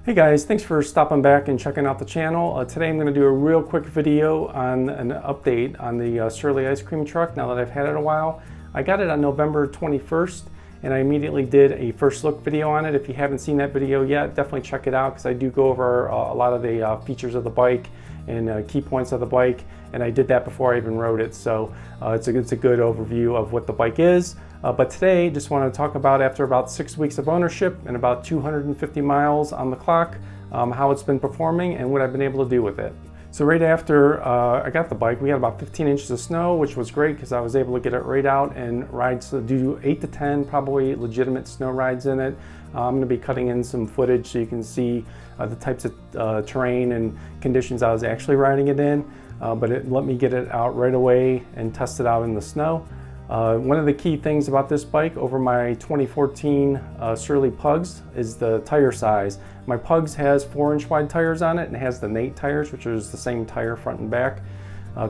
Hey guys, thanks for stopping back and checking out the channel. Today I'm going to do a real quick video on an update on the SURLY ice cream truck now that I've had it a while. I got it on November 21st and I immediately did a first look video on it. If you haven't seen that video yet, definitely check it out because I do go over a lot of the features of the bike and key points of the bike, and I did that before I even rode it, so it's a good overview of what the bike is. But today, just want to talk about, after about 6 weeks of ownership and about 250 miles on the clock, how it's been performing and what I've been able to do with it. So right after I got the bike, we had about 15 inches of snow, which was great because I was able to get it right out and ride, so do 8 to 10 probably legitimate snow rides in it. I'm going to be cutting in some footage so you can see the types of terrain and conditions I was actually riding it in, but it let me get it out right away and test it out in the snow. One of the key things about this bike over my 2014 SURLY Pugs is the tire size. My Pugs has 4-inch wide tires on it and has the Nate tires, which is the same tire front and back.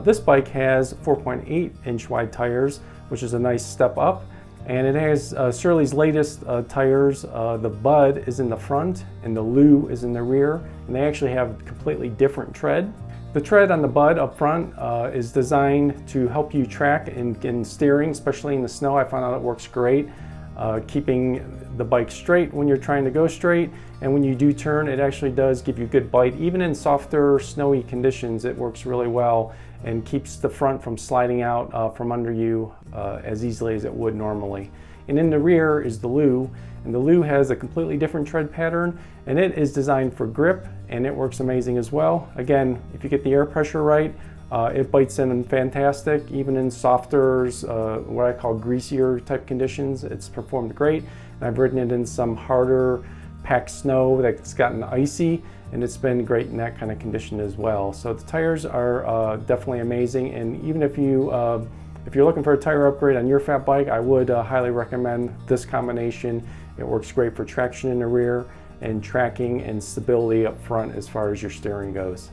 This bike has 4.8-inch wide tires, which is a nice step up. And it has SURLY's latest tires. The Bud is in the front and the Lou is in the rear, and they actually have completely different tread. The tread on the Bud up front is designed to help you track in steering, especially in the snow. I found out it works great, keeping the bike straight when you're trying to go straight, and when you do turn, it actually does give you good bite. Even in softer, snowy conditions, it works really well and keeps the front from sliding out from under you as easily as it would normally. And in the rear is the Lou, and the Lou has a completely different tread pattern, and it is designed for grip, and it works amazing as well. Again, if you get the air pressure right, it bites in fantastic. Even in softer, what I call greasier type conditions, it's performed great. And I've ridden it in some harder packed snow that's gotten icy, and it's been great in that kind of condition as well. So the tires are definitely amazing, and even if you're looking for a tire upgrade on your fat bike, I would highly recommend this combination. It works great for traction in the rear and tracking and stability up front as far as your steering goes.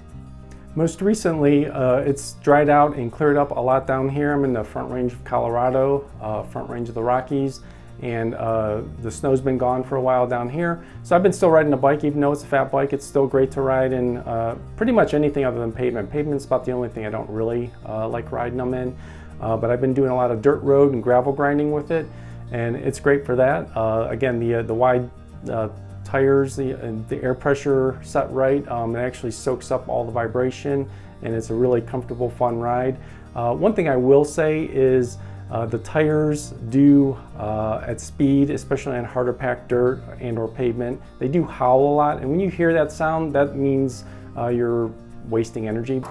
Most recently, it's dried out and cleared up a lot down here. I'm in the Front Range of Colorado, Front Range of the Rockies, and the snow's been gone for a while down here. So I've been still riding the bike, even though it's a fat bike. It's still great to ride in pretty much anything other than pavement. Pavement's about the only thing I don't really like riding them in. But I've been doing a lot of dirt road and gravel grinding with it, and it's great for that. Again, the wide tires, the air pressure set right, it actually soaks up all the vibration, and it's a really comfortable, fun ride. One thing I will say is the tires do, at speed, especially on harder packed dirt and or pavement, they do howl a lot, and when you hear that sound, that means you're wasting energy.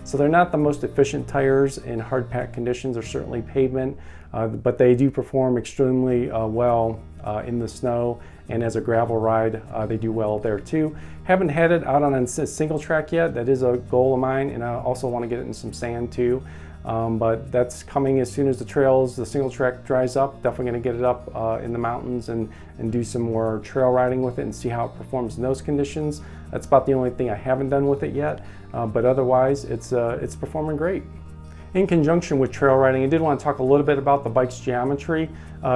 So they're not the most efficient tires in hard packed conditions or certainly pavement, but they do perform extremely well in the snow, and as a gravel ride, they do well there too. Haven't had it out on a single track yet. That is a goal of mine, and I also want to get it in some sand too. But that's coming as soon as the single track dries up. Definitely going to get it up in the mountains and do some more trail riding with it and see how it performs in those conditions. That's about the only thing I haven't done with it yet, but otherwise it's performing great. In conjunction with trail riding, I did want to talk a little bit about the bike's geometry.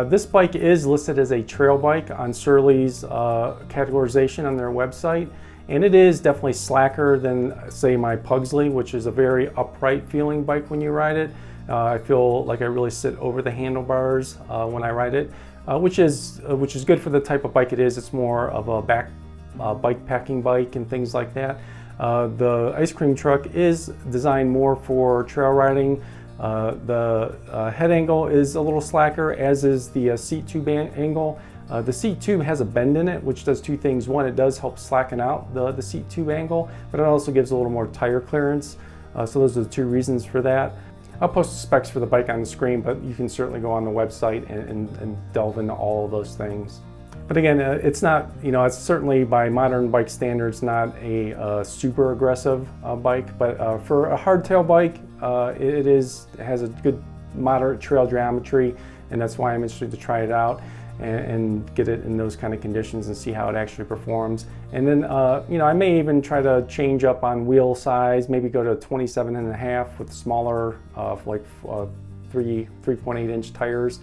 This bike is listed as a trail bike on SURLY's categorization on their website. And it is definitely slacker than, say, my Pugsley, which is a very upright feeling bike when you ride it. I feel like I really sit over the handlebars when I ride it, which is good for the type of bike it is. It's more of a bike packing bike and things like that. The ice cream truck is designed more for trail riding. The head angle is a little slacker, as is the seat tube angle. The seat tube has a bend in it, which does two things. One, it does help slacken out the seat tube angle, but it also gives a little more tire clearance. So those are the two reasons for that. I'll post the specs for the bike on the screen, but you can certainly go on the website and delve into all of those things. But again, it's not, it's certainly by modern bike standards not a super aggressive bike, but for a hardtail bike, it has a good moderate trail geometry, and that's why I'm interested to try it out and get it in those kind of conditions and see how it actually performs. And then, I may even try to change up on wheel size, maybe go to 27.5 with smaller, 3.8 inch tires.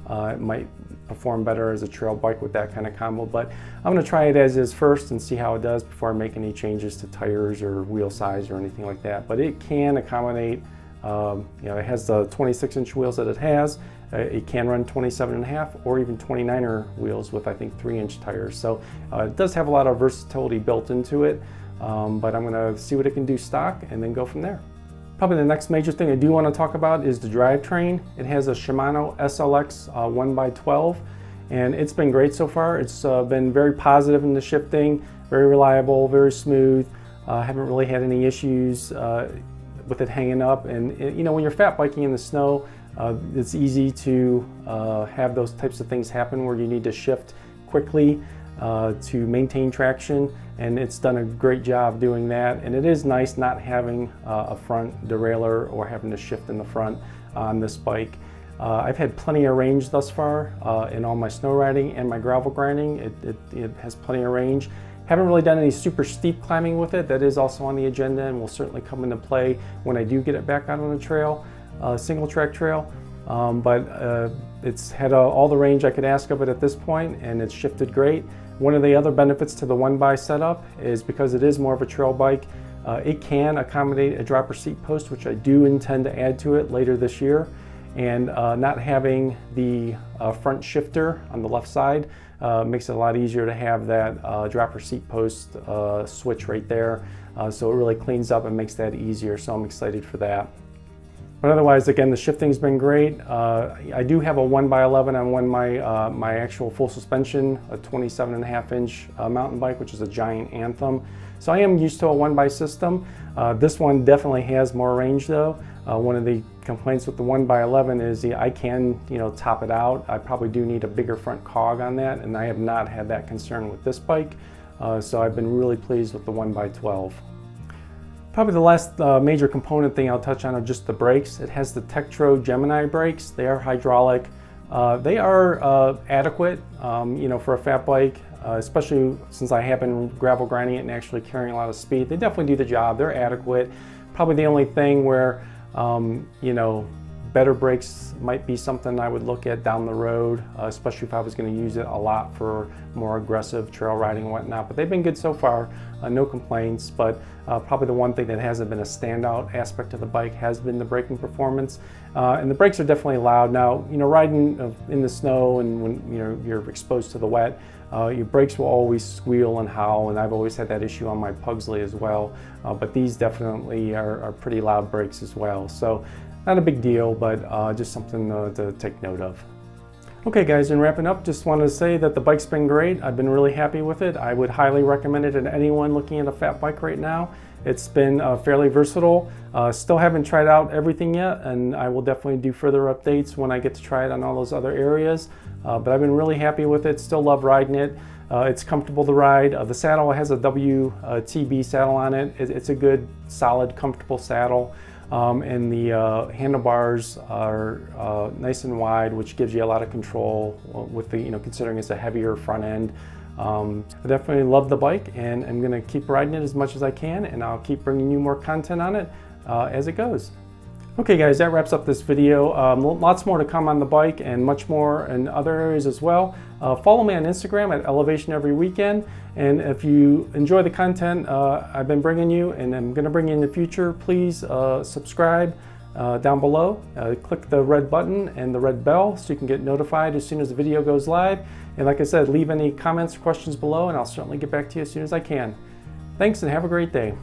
It might perform better as a trail bike with that kind of combo, but I'm going to try it as is first and see how it does before I make any changes to tires or wheel size or anything like that. But it can accommodate, it has the 26 inch wheels that it has. It can run 27.5 or even 29er wheels with, I think, 3-inch tires. So it does have a lot of versatility built into it, but I'm going to see what it can do stock and then go from there. Probably the next major thing I do want to talk about is the drivetrain. It has a Shimano SLX 1x12, and it's been great so far. It's been very positive in the shifting, very reliable, very smooth. Haven't really had any issues with it hanging up. And when you're fat biking in the snow, it's easy to have those types of things happen where you need to shift quickly to maintain traction, and it's done a great job doing that. And it is nice not having a front derailleur or having to shift in the front on this bike. I've had plenty of range thus far in all my snow riding and my gravel grinding. It has plenty of range. Haven't really done any super steep climbing with it. That is also on the agenda and will certainly come into play when I do get it back out on the trail, single track trail. But it's had all the range I could ask of it at this point, and it's shifted great. One of the other benefits to the 1x setup is because it is more of a trail bike, it can accommodate a dropper seat post, which I do intend to add to it later this year. And not having the front shifter on the left side makes it a lot easier to have that dropper seat post switch right there. So it really cleans up and makes that easier, so I'm excited for that. But otherwise, again, the shifting's been great. I do have a 1x11 on my actual full suspension, a 27.5 inch mountain bike, which is a giant Anthem. So I am used to a 1x system. This one definitely has more range though. One of the complaints with the 1x11 is I can, top it out. I probably do need a bigger front cog on that, and I have not had that concern with this bike. So I've been really pleased with the 1x12. Probably the last major component thing I'll touch on are just the brakes. It has the Tektro Gemini brakes. They are hydraulic. They are adequate, for a fat bike, especially since I have been gravel grinding it and actually carrying a lot of speed. They definitely do the job. They're adequate. Probably the only thing where, better brakes might be something I would look at down the road, especially if I was going to use it a lot for more aggressive trail riding and whatnot. But they've been good so far, no complaints. But probably the one thing that hasn't been a standout aspect of the bike has been the braking performance. And the brakes are definitely loud. Now, riding in the snow and when you're exposed to the wet, your brakes will always squeal and howl, and I've always had that issue on my Pugsley as well. But these definitely are pretty loud brakes as well. So not a big deal, but just something to take note of. Okay guys, and wrapping up, just wanted to say that the bike's been great. I've been really happy with it. I would highly recommend it to anyone looking at a fat bike right now. It's been fairly versatile. Still haven't tried out everything yet, and I will definitely do further updates when I get to try it on all those other areas. But I've been really happy with it. Still love riding it. It's comfortable to ride. The saddle has a WTB saddle on it. It's a good, solid, comfortable saddle. And the handlebars are nice and wide, which gives you a lot of control with the, considering it's a heavier front end. I definitely love the bike, and I'm going to keep riding it as much as I can, and I'll keep bringing you more content on it as it goes. Okay guys, that wraps up this video. Lots more to come on the bike and much more in other areas as well. Follow me on Instagram at Elevation Every Weekend, and if you enjoy the content I've been bringing you and I'm going to bring you in the future, please subscribe down below. Click the red button and the red bell so you can get notified as soon as the video goes live. And like I said, leave any comments or questions below and I'll certainly get back to you as soon as I can. Thanks and have a great day.